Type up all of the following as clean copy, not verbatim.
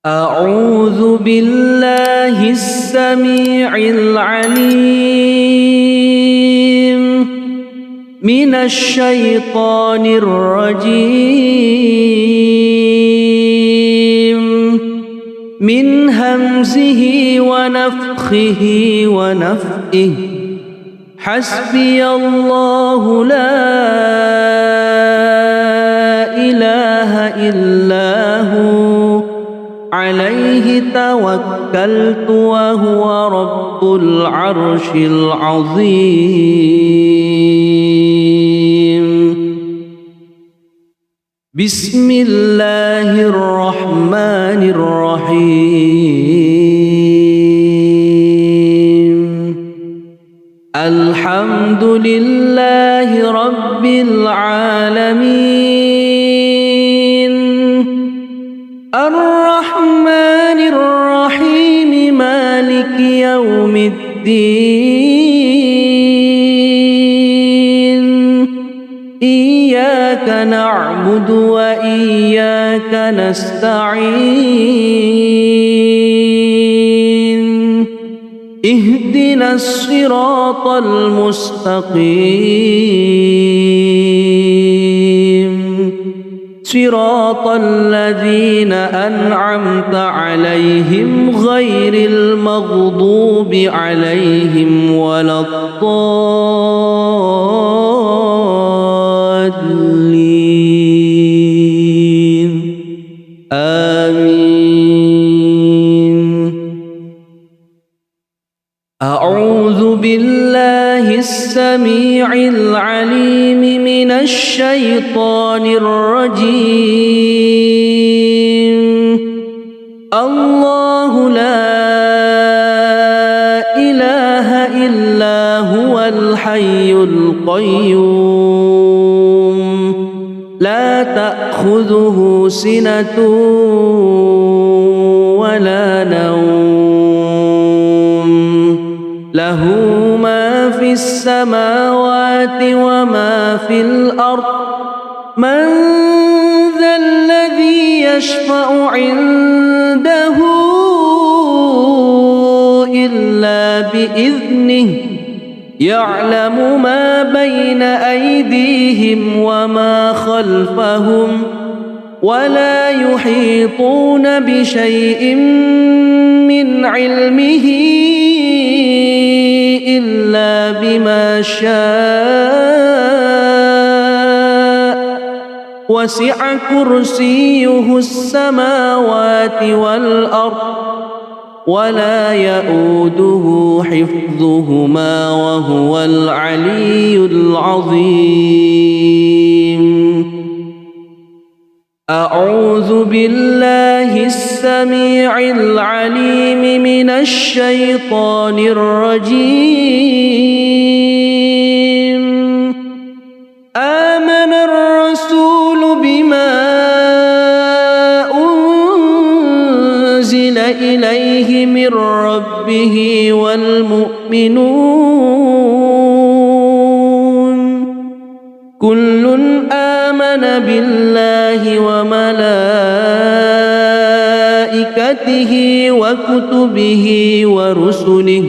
أعوذ بالله السميع العليم من الشيطان الرجيم من همزه ونفخه ونفثه حسبي الله لا إله إلا هو عليه توكلت وهو رب العرش العظيم بسم الله الرحمن الرحيم الحمد لله رب العالمين الرحمن الرحيم مالك يوم الدين إياك نعبد وإياك نستعين اهدنا الصراط المستقيم صراط الذين أنعمت عليهم غير المغضوب عليهم ولا الضالين آمين. أعوذ بالله السميع العليم من الشيطان الرجيم الله لا إله إلا هو الحي القيوم لا تأخذه سنة ولا نوم له ما في السماوات وما في الأرض من ذا الذي يشفع عنده إلا بإذنه يعلم ما بين أيديهم وما خلفهم ولا يحيطون بشيء من علمه إلا بما شاء وسع كرسيه السماوات والأرض ولا يؤوده حفظهما وهو العلي العظيم. أعوذ بالله السميع العليم من الشيطان الرجيم آمن الرسول بما أنزل إليه من ربه والمؤمنون كل آمن بالله وملائكته وكتبه ورسله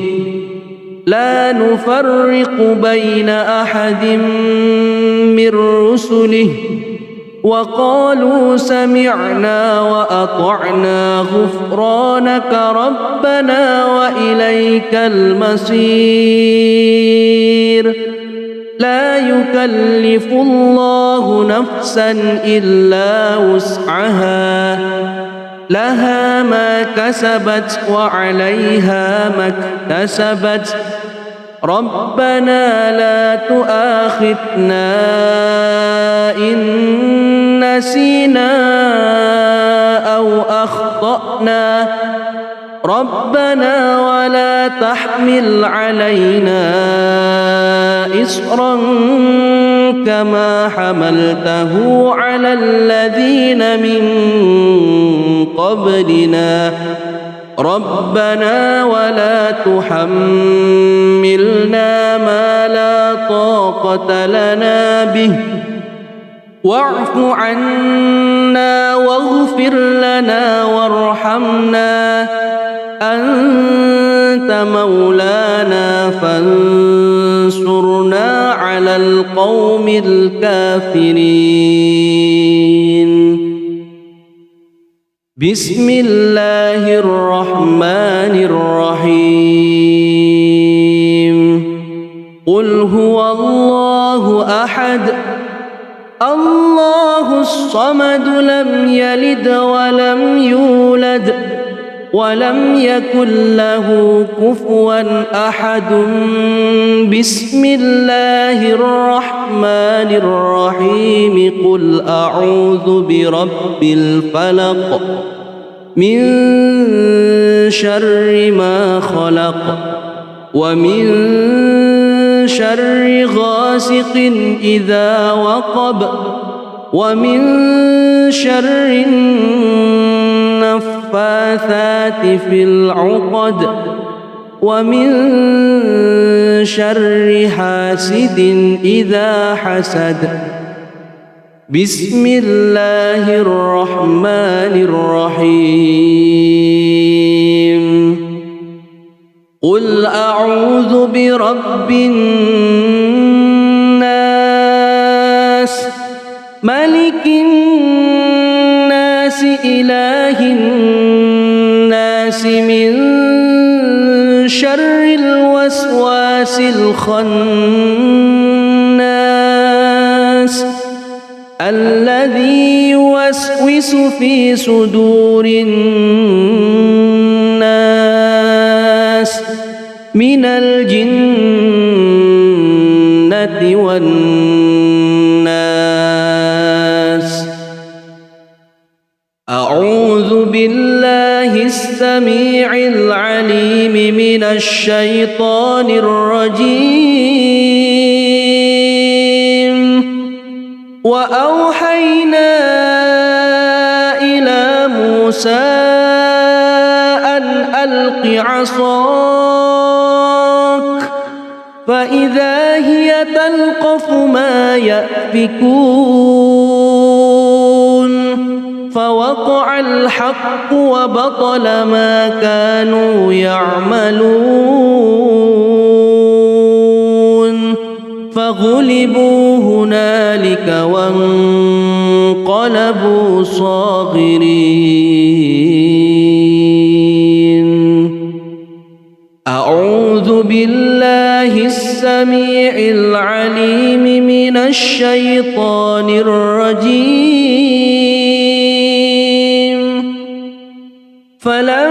لا نفرق بين أحد من رسله وقالوا سمعنا وأطعنا غفرانك ربنا وإليك المصير لا يكلف الله نفسا إلا وسعها لها ما كسبت وعليها ما اكتسبت ربنا لا تؤاخذنا إن نسينا أو أخطأنا ربنا ولا تحمل علينا إصرا كما حملته على الذين من قبلنا ربنا ولا تحملنا ما لا طاقة لنا به واعف عنا واغفر لنا وارحمنا أنت مولانا فانصرنا على القوم الكافرين. بسم الله الرحمن الرحيم. قل هو الله أحد الله الصمد لم يلد ولم يولد ولم يكن له كفوا أحد. بسم الله الرحمن الرحيم. قل أعوذ برب الفلق من شر ما خلق ومن شر غاسق إذا وقب ومن شر النفاثات في العقد ومن شر حاسد إذا حسد. بسم الله الرحمن الرحيم. قل أعوذ برب الناس ملك الناس إله الناس من شر الوسواس الخناس الذي يوسوس في صدور الناس من الجنة والناس. أعوذ بالله السميع العليم من الشيطان الرجيم. وأوحينا إلى موسى أن ألق عصاك فإذا هي تلقف ما يأفكون فوقع الحق وبطل ما كانوا يعملون فغلبوا هنالك وانقلبوا صاغرين. أعوذ بالله السميع العليم من الشيطان الرجيم. فلما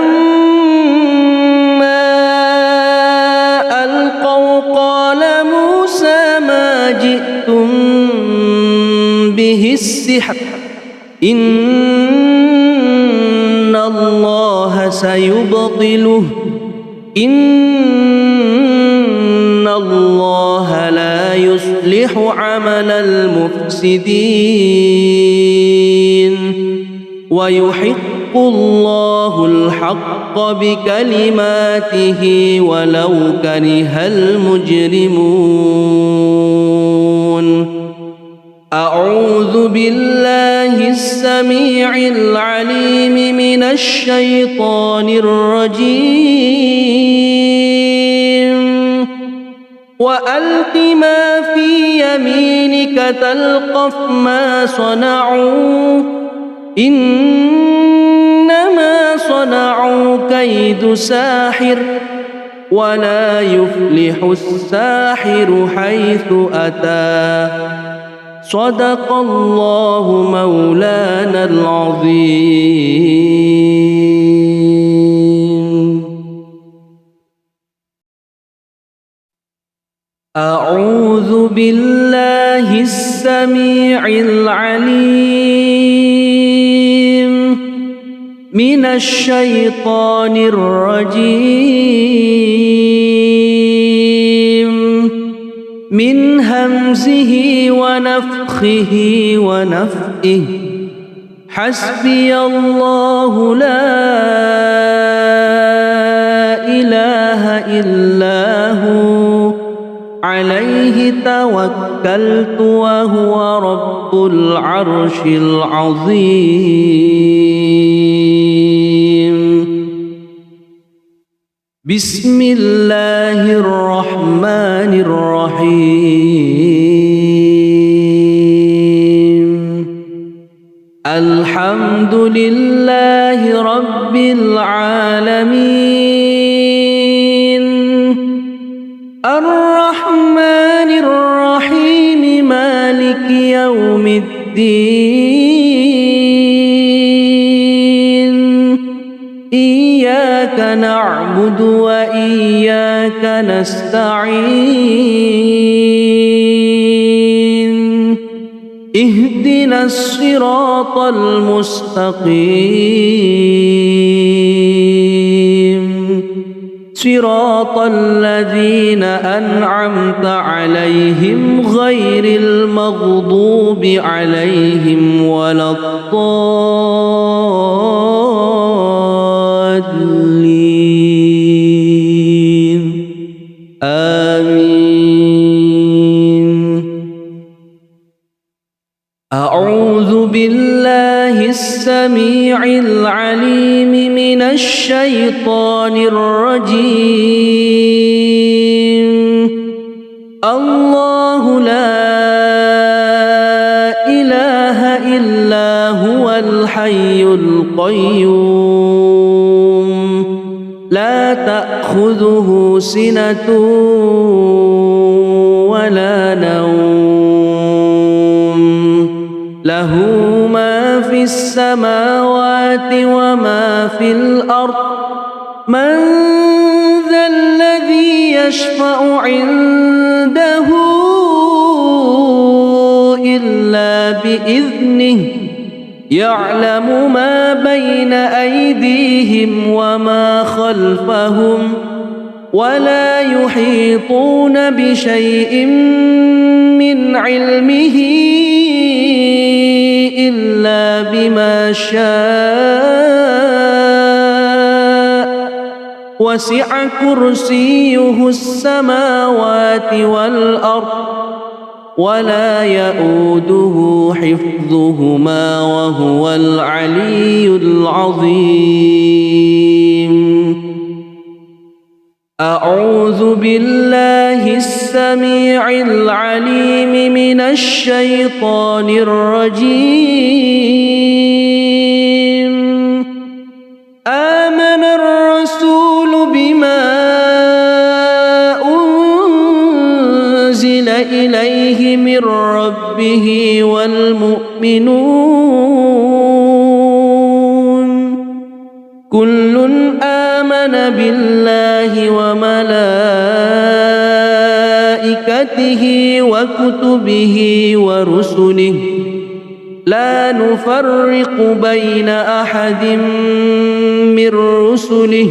ألقوا قال موسى ما جئتم به السحر إن الله سيبطله إن الله لا يصلح عمل المفسدين ويحق الله الحق بكلماته ولو كره المجرمون. أعوذ بالله السميع العليم من الشيطان الرجيم. وألق ما في يمينك تلقف ما صنعوا إنما صنعوا كيد ساحر ولا يفلح الساحر حيث أتى. صدق الله مولانا العظيم. أعوذ بالله السميع العليم من الشيطان الرجيم من همزه ونفخه ونفئه. حسبي الله لا إله إلا هو عليه توكلت وهو رب العرش العظيم. بسم الله الرحمن الرحيم. الحمد لله رب العالمين. الرحمن الرحيم مالك يوم الدين. إياك نعبد وإياك نستعين. اهدنا الصراط المستقيم صراط الذين أنعمت عليهم غير المغضوب عليهم ولا الضالين. آمين. أعوذ بالله السميع العليم من الشيطان الرجيم. الله لا إله إلا هو الحي القيوم لا تأخذه سنة ولا نوم له ما في السماوات وما في الأرض. من ذا الذي يشفع عنده إلا بإذنه. يعلم ما بين أيديهم وما خلفهم ولا يحيطون بشيء من علمه إلا بما شاء. وسع كرسيه السماوات والأرض ولا يؤوده حفظهما وهو العلي العظيم. أعوذ بالله السميع العليم من الشيطان الرجيم. آمن الرسول بما أنزل إليه من ربه والمؤمنون كل آمن بالله وملائكته وكتبه ورسله لا نفرق بين أحد من رسله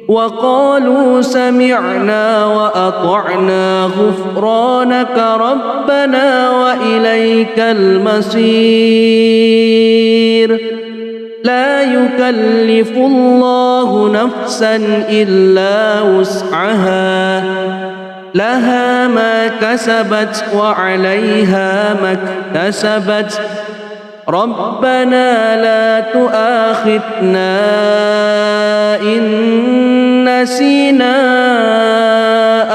وقالوا سمعنا وأطعنا غفرانك ربنا وإليك المصير. لا يكلف الله نفسا إلا وسعها لها ما كسبت وعليها ما اكتسبت. ربنا لا تؤاخذنا إن نسينا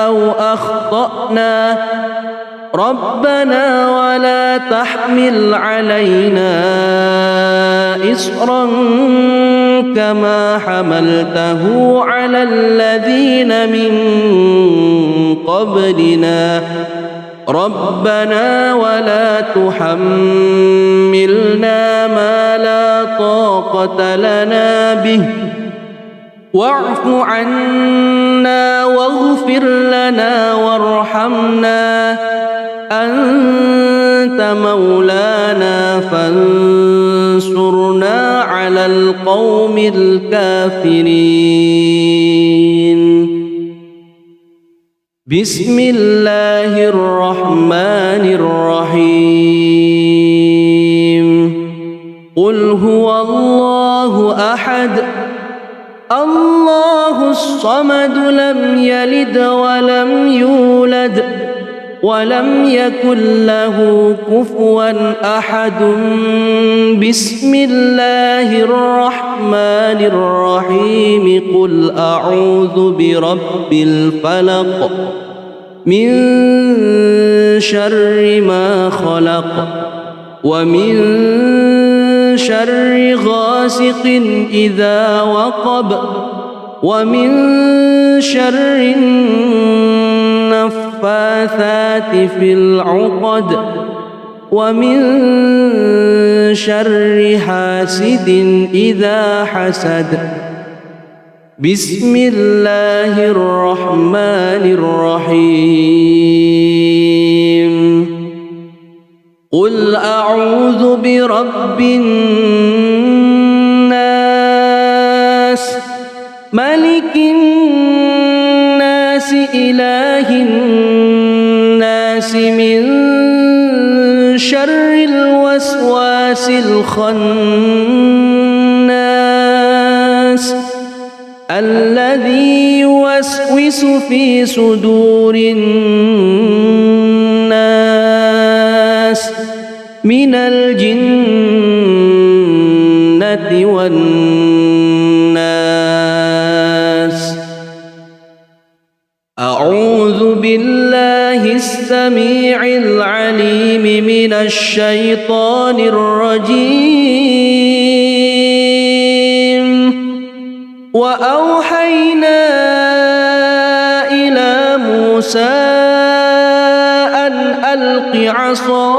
أو أخطأنا. ربنا ولا تحمل علينا إصرا كما حملته على الذين من قبلنا. ربنا ولا تحملنا ما لا طاقة لنا به واعف عنا واغفر لنا وارحمنا أنت مولانا فانصرنا على القوم الكافرين. بسم الله الرحمن الرحيم. قل هو الله أحد الله الصمد لم يلد ولم يولد ولم يكن له كفوا أحد. بسم الله الرحمن الرحيم. قل أعوذ برب الفلق من شر ما خلق ومن شر غاسق إذا وقب ومن شر النفاثات في العقد ومن شر حاسد إذا حسد. بسم الله الرحمن الرحيم. قل أعوذ برب الناس ملك الناس إله الناس من شر الوسواس الخناس الذي يوسوس في صدور الناس من الجنة والناس. أعوذ بالله السميع العليم من الشيطان الرجيم. وأوحينا إلى موسى أن ألق عصاك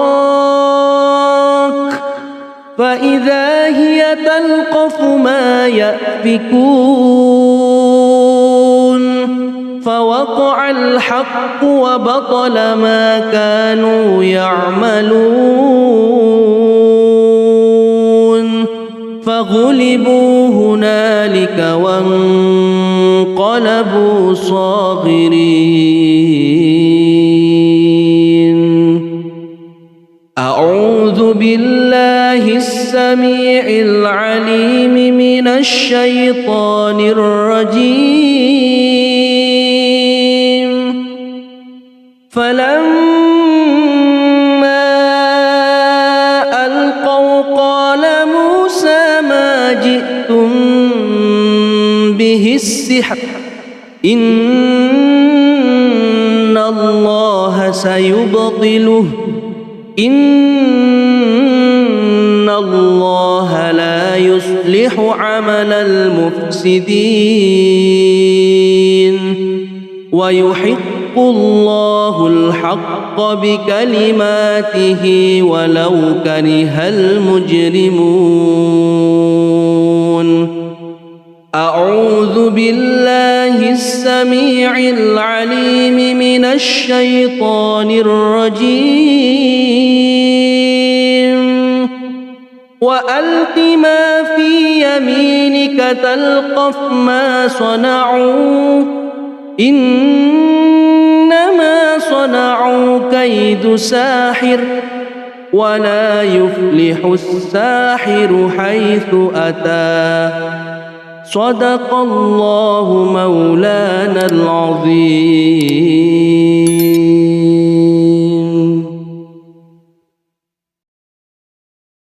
فإذا هي تلقف ما يأفكون فوقع الحق وبطل ما كانوا يعملون فغلبوا هنالك وانقلبوا صاغرين. أعوذ بالله السميع العليم من الشيطان الرجيم. فلما ألقوا قال موسى ما جئتم به السحر إن الله سيبطله إن الله لا يصلح عمل المفسدين ويحق الله الحق بكلماته ولو كره المجرمون. أعوذ بالله السميع العليم من الشيطان الرجيم. وألق ما في يمينك تلقف ما صنعوا إنما صنعوا كيد ساحر ولا يفلح الساحر حيث أتى. صدق الله مولانا العظيم.